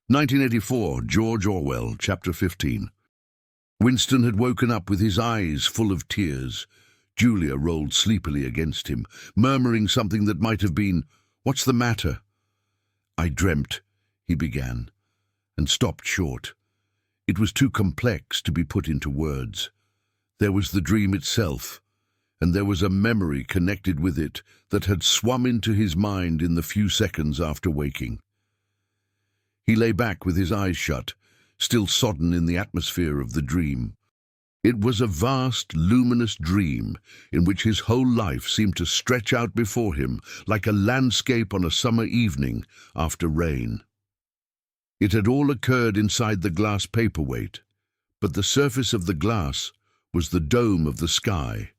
1984, George Orwell, Chapter 15. Winston had woken up with his eyes full of tears. Julia rolled sleepily against him, murmuring something that might have been, "What's the matter?" "I dreamt," he began, and stopped short. It was too complex to be put into words. There was the dream itself, and there was a memory connected with it that had swum into his mind in the few seconds after waking. He lay back with his eyes shut, still sodden in the atmosphere of the dream. It was a vast, luminous dream in which his whole life seemed to stretch out before him like a landscape on a summer evening after rain. It had all occurred inside the glass paperweight, but the surface of the glass was the dome of the sky,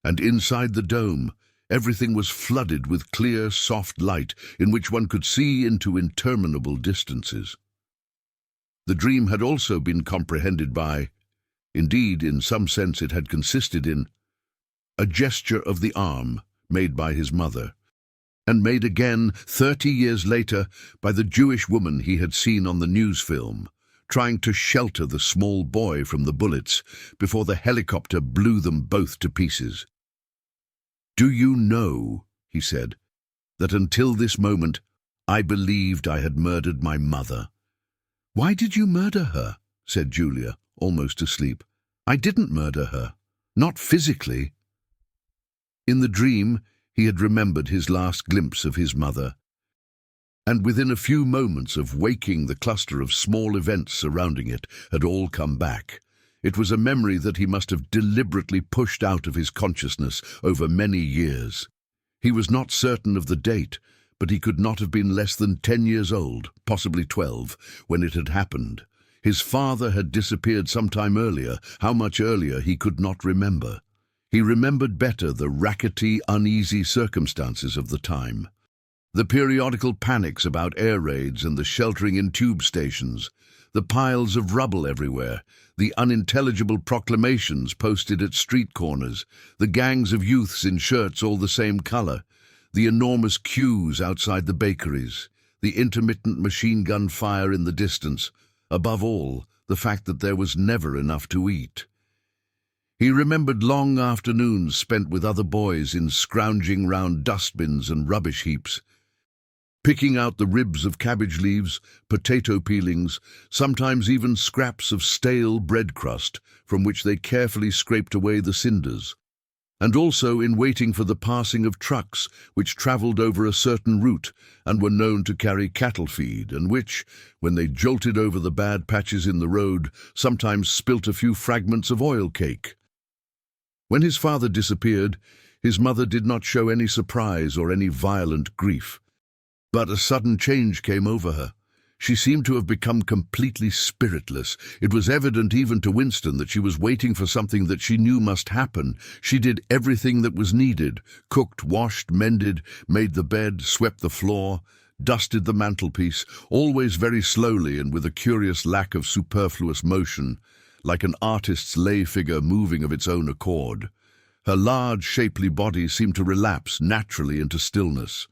and inside the dome everything was flooded with clear, soft light in which one could see into interminable distances. The dream had also been comprehended by, indeed, in some sense it had consisted in, a gesture of the arm made by his mother, and made again 30 years later by the Jewish woman he had seen on the news film, trying to shelter the small boy from the bullets before the helicopter blew them both to pieces. "Do you know," he said, "that until this moment I believed I had murdered my mother?" "Why did you murder her?" said Julia, almost asleep. "I didn't murder her. Not physically." In the dream, he had remembered his last glimpse of his mother, and within a few moments of waking, the cluster of small events surrounding it had all come back. It was a memory that he must have deliberately pushed out of his consciousness over many years. He was not certain of the date, but he could not have been less than 10 years old, possibly 12, when it had happened. His father had disappeared some time earlier. How much earlier he could not remember. He remembered better the rackety, uneasy circumstances of the time. The periodical panics about air raids and the sheltering in tube stations, the piles of rubble everywhere, the unintelligible proclamations posted at street corners, the gangs of youths in shirts all the same color, the enormous queues outside the bakeries, the intermittent machine gun fire in the distance, above all, the fact that there was never enough to eat. He remembered long afternoons spent with other boys in scrounging round dustbins and rubbish heaps, picking out the ribs of cabbage leaves, potato peelings, sometimes even scraps of stale bread crust from which they carefully scraped away the cinders, and also in waiting for the passing of trucks which travelled over a certain route and were known to carry cattle feed, and which, when they jolted over the bad patches in the road, sometimes spilt a few fragments of oil cake. When his father disappeared, his mother did not show any surprise or any violent grief. But a sudden change came over her. She seemed to have become completely spiritless. It was evident even to Winston that she was waiting for something that she knew must happen. She did everything that was needed: cooked, washed, mended, made the bed, swept the floor, dusted the mantelpiece, always very slowly and with a curious lack of superfluous motion, like an artist's lay figure moving of its own accord. Her large, shapely body seemed to relapse naturally into stillness.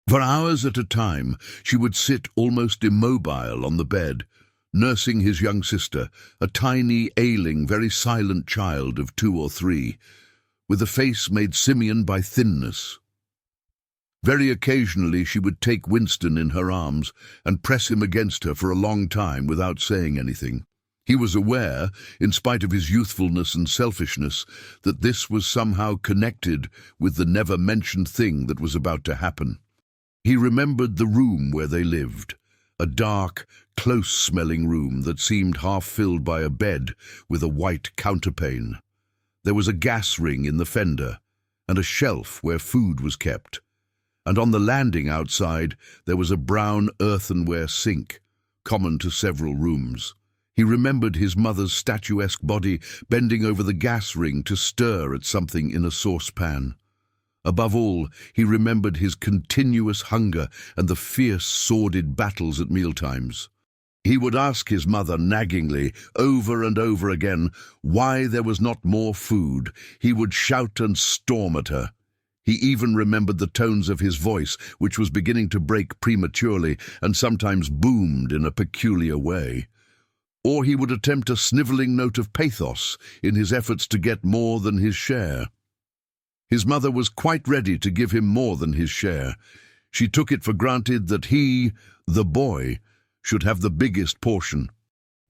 For hours at a time, she would sit almost immobile on the bed, nursing his young sister, a tiny, ailing, very silent child of 2 or 3, with a face made simian by thinness. Very occasionally she would take Winston in her arms and press him against her for a long time without saying anything. He was aware, in spite of his youthfulness and selfishness, that this was somehow connected with the never-mentioned thing that was about to happen. He remembered the room where they lived, a dark, close-smelling room that seemed half-filled by a bed with a white counterpane. There was a gas ring in the fender, and a shelf where food was kept, and on the landing outside there was a brown earthenware sink, common to several rooms. He remembered his mother's statuesque body bending over the gas ring to stir at something in a saucepan. Above all, he remembered his continuous hunger and the fierce, sordid battles at mealtimes. He would ask his mother naggingly, over and over again, why there was not more food. He would shout and storm at her. He even remembered the tones of his voice, which was beginning to break prematurely and sometimes boomed in a peculiar way. Or he would attempt a snivelling note of pathos in his efforts to get more than his share. His mother was quite ready to give him more than his share. She took it for granted that he, the boy, should have the biggest portion.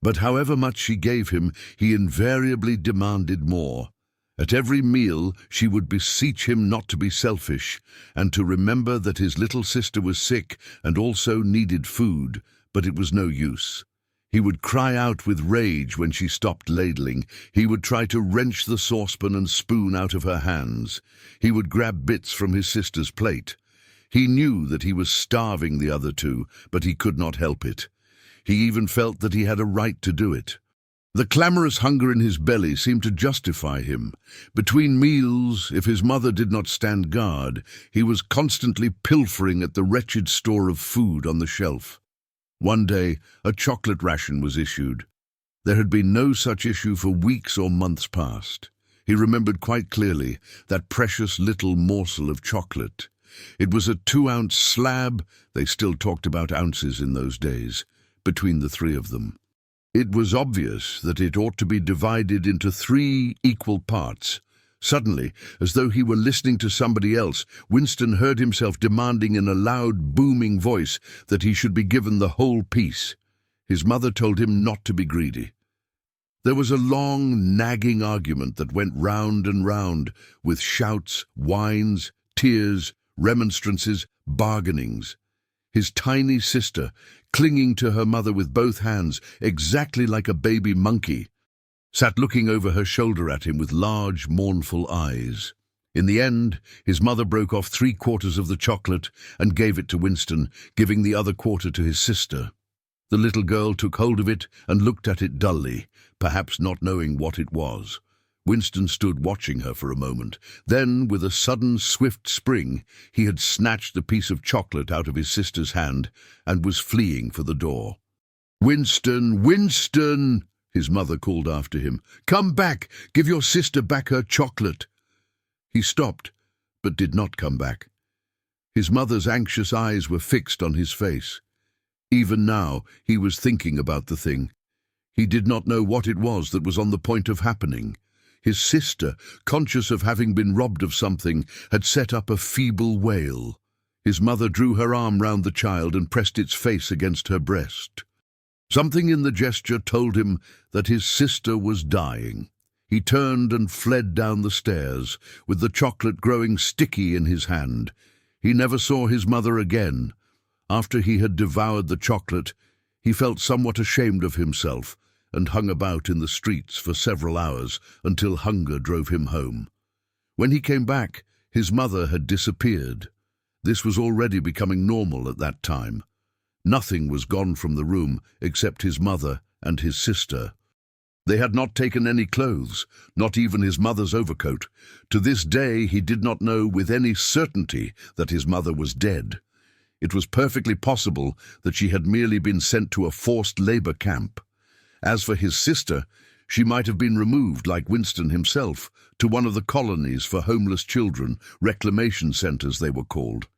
But however much she gave him, he invariably demanded more. At every meal she would beseech him not to be selfish, and to remember that his little sister was sick and also needed food, but it was no use. He would cry out with rage when she stopped ladling. He would try to wrench the saucepan and spoon out of her hands. He would grab bits from his sister's plate. He knew that he was starving the other two, but he could not help it. He even felt that he had a right to do it. The clamorous hunger in his belly seemed to justify him. Between meals, if his mother did not stand guard, he was constantly pilfering at the wretched store of food on the shelf. One day, a chocolate ration was issued. There had been no such issue for weeks or months past. He remembered quite clearly that precious little morsel of chocolate. It was a 2-ounce slab, they still talked about ounces in those days, between the three of them. It was obvious that it ought to be divided into 3 equal parts. Suddenly, as though he were listening to somebody else, Winston heard himself demanding in a loud, booming voice that he should be given the whole piece. His mother told him not to be greedy. There was a long, nagging argument that went round and round, with shouts, whines, tears, remonstrances, bargainings. His tiny sister, clinging to her mother with both hands, exactly like a baby monkey, sat looking over her shoulder at him with large, mournful eyes. In the end, his mother broke off 3/4 of the chocolate and gave it to Winston, giving the other quarter to his sister. The little girl took hold of it and looked at it dully, perhaps not knowing what it was. Winston stood watching her for a moment. Then, with a sudden, swift spring, he had snatched the piece of chocolate out of his sister's hand and was fleeing for the door. "Winston! Winston!" his mother called after him. "Come back! Give your sister back her chocolate!" He stopped, but did not come back. His mother's anxious eyes were fixed on his face. Even now, he was thinking about the thing. He did not know what it was that was on the point of happening. His sister, conscious of having been robbed of something, had set up a feeble wail. His mother drew her arm round the child and pressed its face against her breast. Something in the gesture told him that his sister was dying. He turned and fled down the stairs, with the chocolate growing sticky in his hand. He never saw his mother again. After he had devoured the chocolate, he felt somewhat ashamed of himself and hung about in the streets for several hours until hunger drove him home. When he came back, his mother had disappeared. This was already becoming normal at that time. Nothing was gone from the room except his mother and his sister. They had not taken any clothes, not even his mother's overcoat. To this day he did not know with any certainty that his mother was dead. It was perfectly possible that she had merely been sent to a forced labor camp. As for his sister, she might have been removed, like Winston himself, to one of the colonies for homeless children, reclamation centers they were called,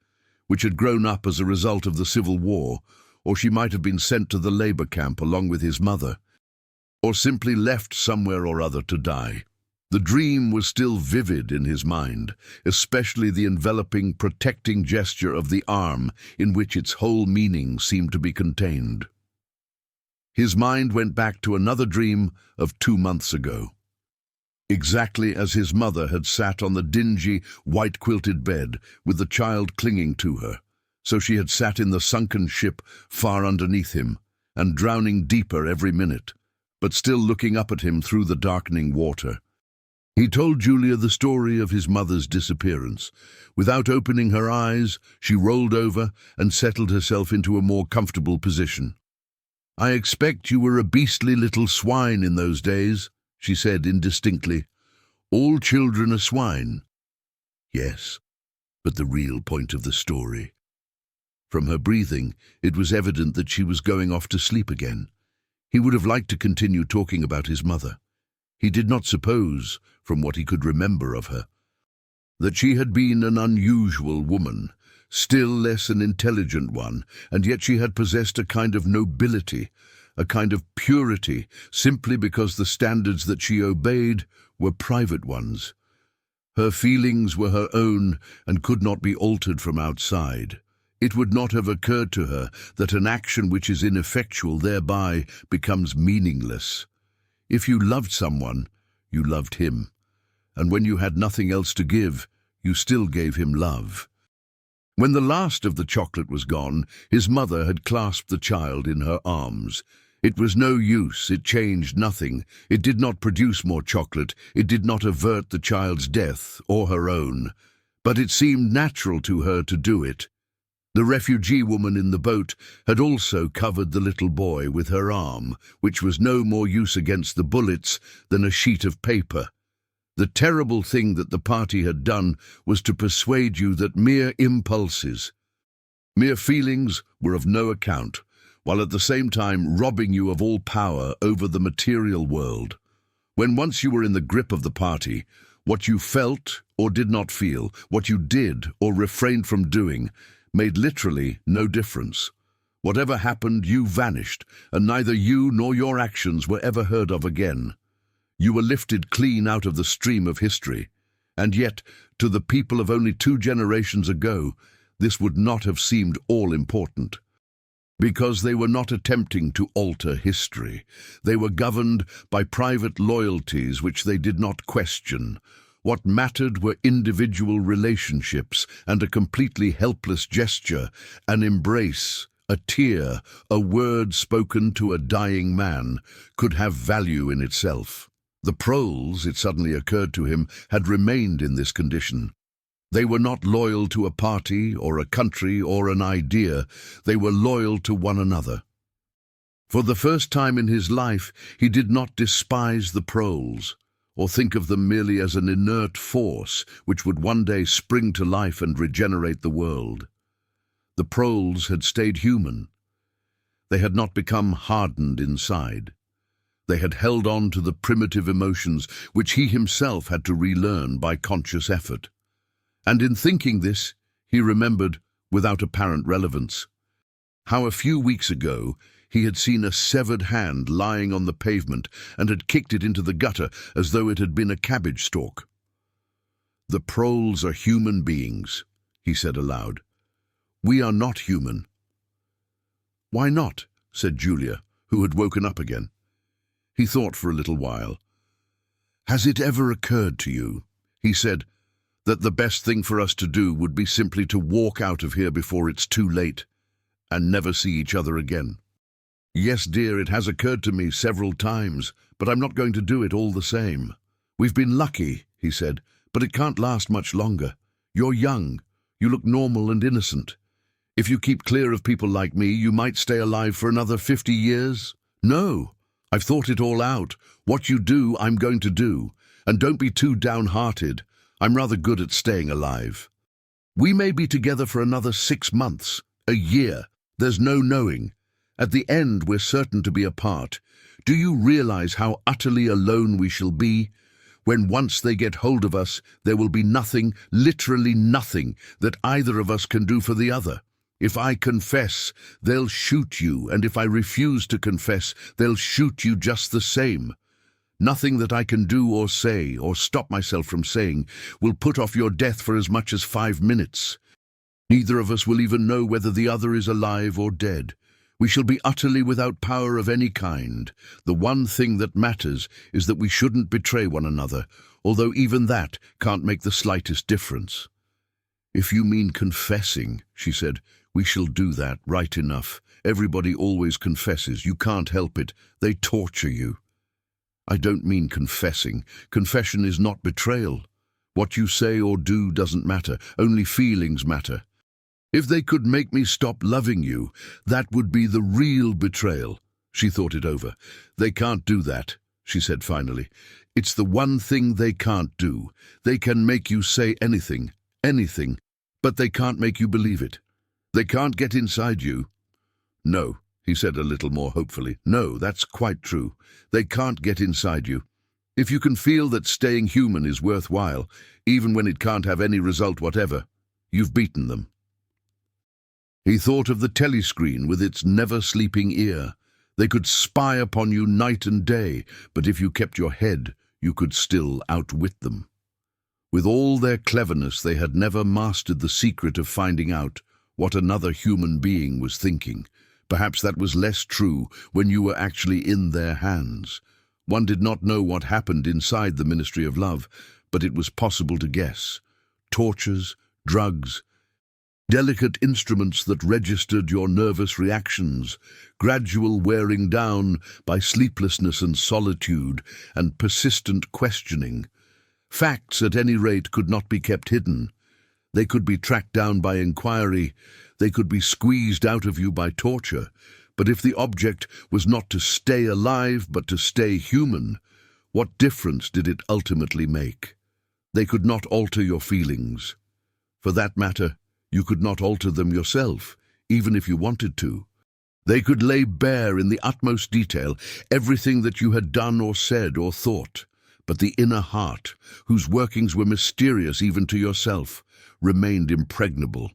which had grown up as a result of the Civil War, or she might have been sent to the labor camp along with his mother, or simply left somewhere or other to die. The dream was still vivid in his mind, especially the enveloping, protecting gesture of the arm in which its whole meaning seemed to be contained. His mind went back to another dream of 2 months ago. Exactly as his mother had sat on the dingy, white-quilted bed with the child clinging to her, so she had sat in the sunken ship far underneath him, and drowning deeper every minute, but still looking up at him through the darkening water. He told Julia the story of his mother's disappearance. Without opening her eyes, she rolled over and settled herself into a more comfortable position. "I expect you were a beastly little swine in those days," she said indistinctly. "All children are swine." "Yes, but the real point of the story." From her breathing, it was evident that she was going off to sleep again. He would have liked to continue talking about his mother. He did not suppose, from what he could remember of her, that she had been an unusual woman, still less an intelligent one, and yet she had possessed a kind of nobility, a kind of purity, simply because the standards that she obeyed were private ones. Her feelings were her own and could not be altered from outside. It would not have occurred to her that an action which is ineffectual thereby becomes meaningless. If you loved someone, you loved him, and when you had nothing else to give, you still gave him love. When the last of the chocolate was gone, his mother had clasped the child in her arms. It was no use, it changed nothing. It did not produce more chocolate, it did not avert the child's death or her own. But it seemed natural to her to do it. The refugee woman in the boat had also covered the little boy with her arm, which was no more use against the bullets than a sheet of paper. The terrible thing that the party had done was to persuade you that mere impulses, mere feelings were of no account, while at the same time robbing you of all power over the material world. When once you were in the grip of the party, what you felt or did not feel, what you did or refrained from doing, made literally no difference. Whatever happened, you vanished, and neither you nor your actions were ever heard of again. You were lifted clean out of the stream of history, and yet, to the people of only 2 generations ago, this would not have seemed all-important. Because they were not attempting to alter history. They were governed by private loyalties which they did not question. What mattered were individual relationships and a completely helpless gesture, an embrace, a tear, a word spoken to a dying man, could have value in itself. The proles, it suddenly occurred to him, had remained in this condition. They were not loyal to a party or a country or an idea. They were loyal to one another. For the first time in his life, he did not despise the proles, or think of them merely as an inert force which would one day spring to life and regenerate the world. The proles had stayed human. They had not become hardened inside. They had held on to the primitive emotions which he himself had to relearn by conscious effort. And in thinking this, he remembered, without apparent relevance, how a few weeks ago he had seen a severed hand lying on the pavement and had kicked it into the gutter as though it had been a cabbage stalk. "The proles are human beings," he said aloud. "We are not human." "Why not?" said Julia, who had woken up again. He thought for a little while. "Has it ever occurred to you," he said, "that the best thing for us to do would be simply to walk out of here before it's too late, and never see each other again?" "Yes, dear, it has occurred to me several times, but I'm not going to do it all the same. We've been lucky," he said, "but it can't last much longer. You're young. You look normal and innocent. If you keep clear of people like me, you might stay alive for another 50 years. No, I've thought it all out. What you do, I'm going to do. And don't be too downhearted. I'm rather good at staying alive. We may be together for another 6 months, a year. There's no knowing. At the end, we're certain to be apart. Do you realize how utterly alone we shall be? When once they get hold of us, there will be nothing, literally nothing, that either of us can do for the other. If I confess, they'll shoot you, and if I refuse to confess, they'll shoot you just the same. Nothing that I can do or say, or stop myself from saying, will put off your death for as much as 5 minutes. Neither of us will even know whether the other is alive or dead. We shall be utterly without power of any kind. The one thing that matters is that we shouldn't betray one another, although even that can't make the slightest difference." "If you mean confessing," she said, "we shall do that, right enough. Everybody always confesses. You can't help it. They torture you." "I don't mean confessing. Confession is not betrayal. What you say or do doesn't matter. Only feelings matter. If they could make me stop loving you, that would be the real betrayal." She thought it over. "They can't do that," she said finally. "It's the one thing they can't do. They can make you say anything, but they can't make you believe it. They can't get inside you." "No," he said a little more hopefully. "No, that's quite true. They can't get inside you. If you can feel that staying human is worthwhile, even when it can't have any result whatever, you've beaten them. He thought of the telescreen with its never-sleeping ear. They could spy upon you night and day, but if you kept your head, you could still outwit them. With all their cleverness, they had never mastered the secret of finding out what another human being was thinking. Perhaps that was less true when you were actually in their hands. One did not know what happened inside the Ministry of Love, but it was possible to guess. Tortures, drugs, delicate instruments that registered your nervous reactions, gradual wearing down by sleeplessness and solitude and persistent questioning. Facts, at any rate, could not be kept hidden. They could be tracked down by inquiry. They could be squeezed out of you by torture. But if the object was not to stay alive, but to stay human, what difference did it ultimately make? They could not alter your feelings. For that matter, you could not alter them yourself, even if you wanted to. They could lay bare in the utmost detail everything that you had done or said or thought. But the inner heart, whose workings were mysterious even to yourself, remained impregnable.